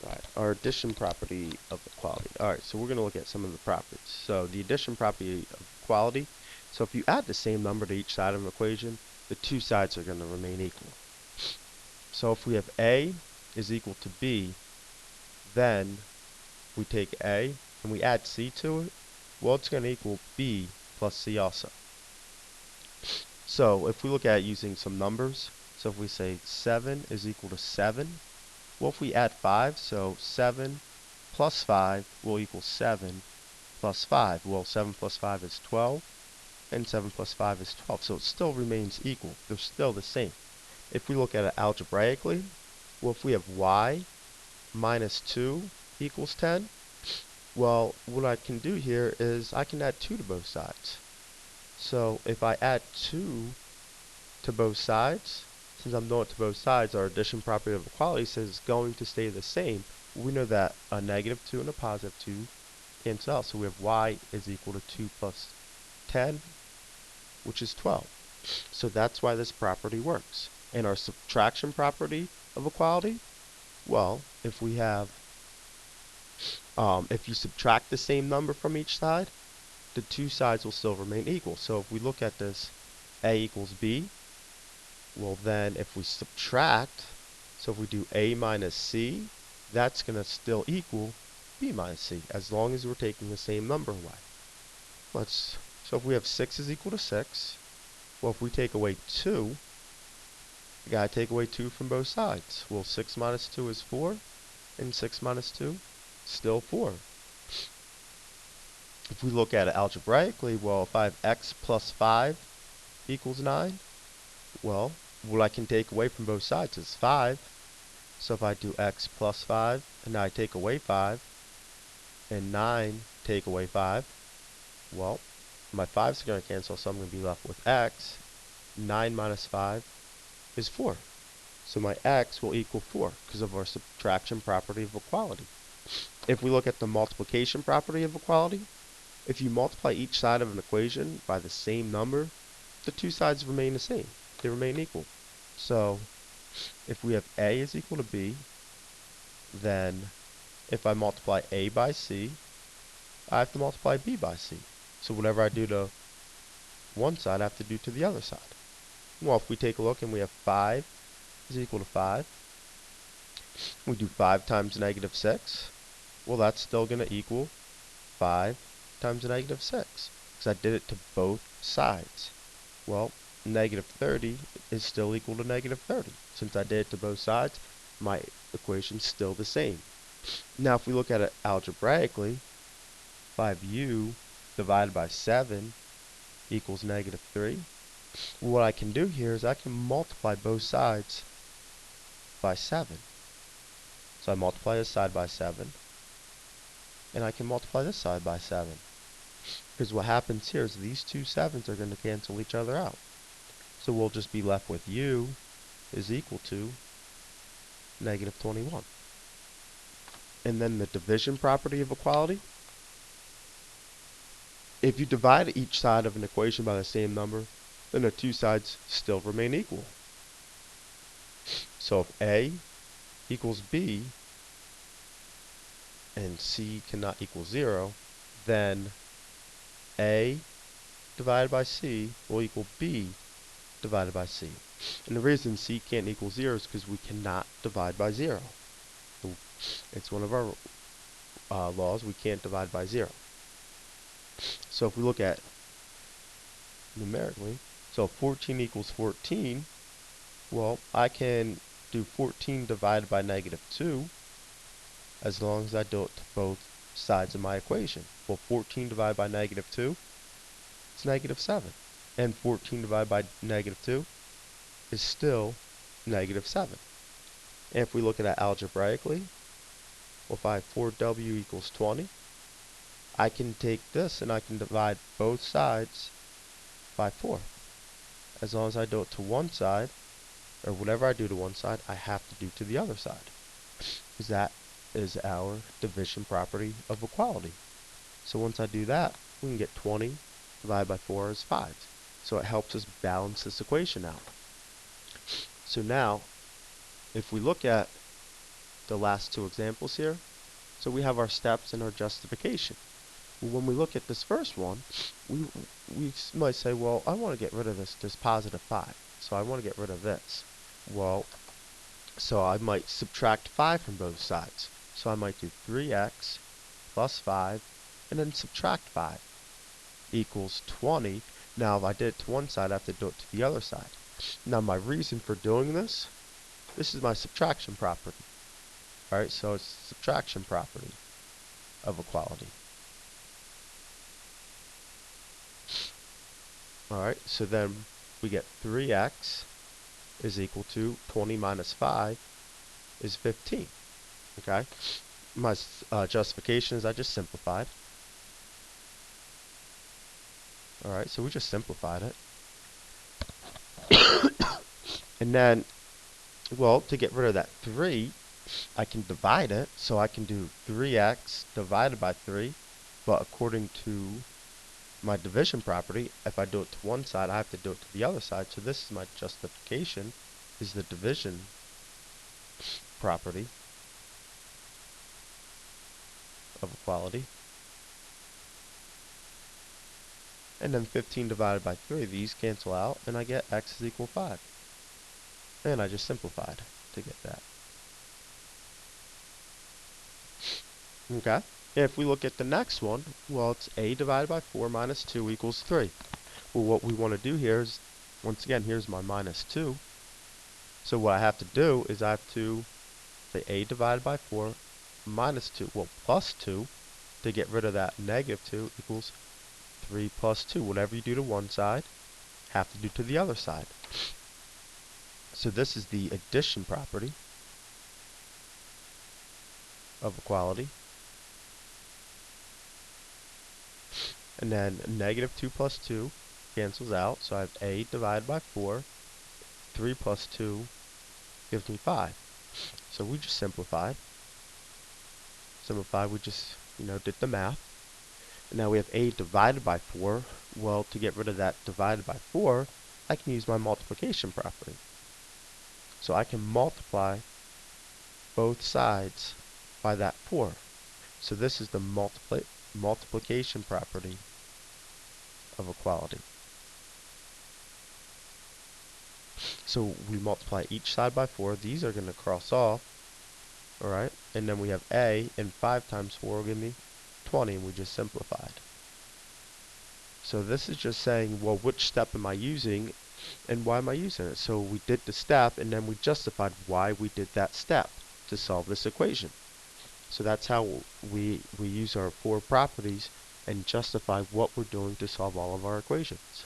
Alright, our addition property of equality. Alright, so we're going to look at some of the properties. So the addition property of equality. So if you add the same number to each side of an equation, the two sides are going to remain equal. So if we have A is equal to B, then we take A and we add C to it, well, it's going to equal B plus C also. So if we look at using some numbers, so if we say 7 is equal to 7, well, if we add 5, so 7 plus 5 will equal 7 plus 5. Well, 7 plus 5 is 12, and 7 plus 5 is 12. So it still remains equal. They're still the same. If we look at it algebraically, well, if we have y minus 2 equals 10, well, what I can do here is I can add 2 to both sides. So if I add 2 to both sides, since I'm doing it to both sides, our addition property of equality says it's going to stay the same. We know that a negative 2 and a positive 2 cancel out. So we have y is equal to 2 plus 10, which is 12. So that's why this property works. And our subtraction property of equality, well, if we have, if you subtract the same number from each side, the two sides will still remain equal. So if we look at this, a equals b, well then if we subtract, so if we do a minus c, that's going to still equal b minus c, as long as we're taking the same number away. So if we have 6 is equal to 6, well, if we take away 2, we gotta take away 2 from both sides. Well, 6 minus 2 is 4, and 6 minus 2, still 4. If we look at it algebraically, well, if I have x plus 5 equals 9, well, what I can take away from both sides is 5. So if I do x plus 5, and I take away 5, and 9 take away 5, well, my 5's are going to cancel, so I'm going to be left with x. 9 minus 5 is 4. So my x will equal 4 because of our subtraction property of equality. If we look at the multiplication property of equality, if you multiply each side of an equation by the same number, the two sides remain the same. They remain equal. So if we have a is equal to b, then if I multiply a by c, I have to multiply b by c. So whatever I do to one side, I have to do to the other side. Well, if we take a look and we have 5 is equal to 5, we do 5 times negative 6, well, that's still going to equal 5 times negative 6, because I did it to both sides. Well, negative 30 is still equal to negative 30. Since I did it to both sides, my equation's still the same. Now, if we look at it algebraically, 5u divided by 7 equals negative 3. What I can do here is I can multiply both sides by 7. So I multiply this side by 7, and I can multiply this side by 7. Because what happens here is these two 7's are going to cancel each other out. So we'll just be left with u is equal to negative 21. And then the division property of equality. If you divide each side of an equation by the same number, then the two sides still remain equal. So if a equals b and c cannot equal 0, then a divided by c will equal b divided by c. And the reason c can't equal 0 is because we cannot divide by 0. It's one of our laws. We can't divide by 0. So if we look at numerically, so 14 equals 14, well, I can do 14 divided by negative 2 as long as I do it to both sides of my equation. Well, 14 divided by negative 2 is negative 7. And 14 divided by negative 2 is still negative 7. And if we look at it algebraically, well, if I have 4w equals 20, I can take this and I can divide both sides by 4. As long as I do it to one side, or whatever I do to one side, I have to do to the other side. Because that is our division property of equality. So once I do that, we can get 20 divided by 4 is 5. So it helps us balance this equation out. So now, if we look at the last two examples here. So we have our steps and our justification. Well, when we look at this first one, we might say, well, I want to get rid of this positive 5. So I want to get rid of this. Well, so I might subtract 5 from both sides. So I might do 3x plus 5 and then subtract 5 equals 20. Now if I did it to one side, I have to do it to the other side. Now my reason for doing this is my subtraction property. Alright, so it's subtraction property of equality. Alright, so then we get 3x is equal to 20 minus 5 is 15. Okay, my justification is I just simplified. Alright, so we just simplified it. And then, well, to get rid of that 3, I can divide it. So I can do 3x divided by 3. But according to my division property, if I do it to one side, I have to do it to the other side. So this is my justification, is the division property of equality. And then 15 divided by 3, these cancel out, and I get x is equal 5. And I just simplified to get that. Okay, and if we look at the next one, well, it's a divided by 4 minus 2 equals 3. Well, what we want to do here is, once again, here's my minus 2. So what I have to do is I have to say a divided by 4 minus 2, well, plus 2, to get rid of that negative 2 equals 3 plus 2. Whatever you do to one side, have to do to the other side. So this is the addition property of equality. And then negative 2 plus 2 cancels out, so I have a divided by 4. 3 plus 2 gives me 5. So we just simplified. We just, did the math. And now we have a divided by 4. Well, to get rid of that divided by 4, I can use my multiplication property. So I can multiply both sides by that 4. So this is the multiplication property of equality. So we multiply each side by 4. These are going to cross off. Alright, and then we have a, and 5 times 4 will give me 20, and we just simplified. So this is just saying, well, which step am I using, and why am I using it? So we did the step, and then we justified why we did that step to solve this equation. So that's how we use our 4 properties and justify what we're doing to solve all of our equations.